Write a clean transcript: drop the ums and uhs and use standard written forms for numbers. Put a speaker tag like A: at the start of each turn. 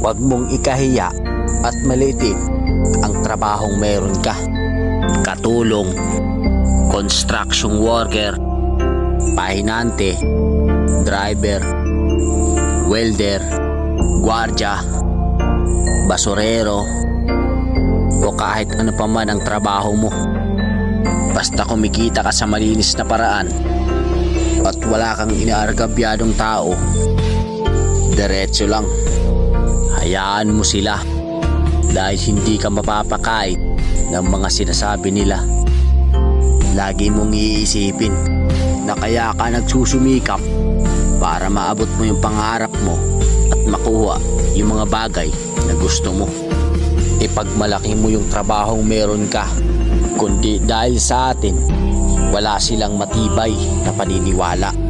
A: Huwag mong ikahiya at maliitin ang trabahong meron ka. Katulong, construction worker, pahinante, driver, welder, gwardya, basurero, o kahit ano pa man ang trabaho mo. Basta kumikita ka sa malinis na paraan at wala kang inaargabyadong tao, diretso lang. Hayaan mo sila dahil hindi ka mapapakait ng mga sinasabi nila. Lagi mong iisipin na kaya ka nagsusumikap para maabot mo yung pangarap mo at makuha yung mga bagay na gusto mo. Ipagmalaki mo yung trabahong meron ka, kundi dahil sa atin wala silang matibay na paniniwala.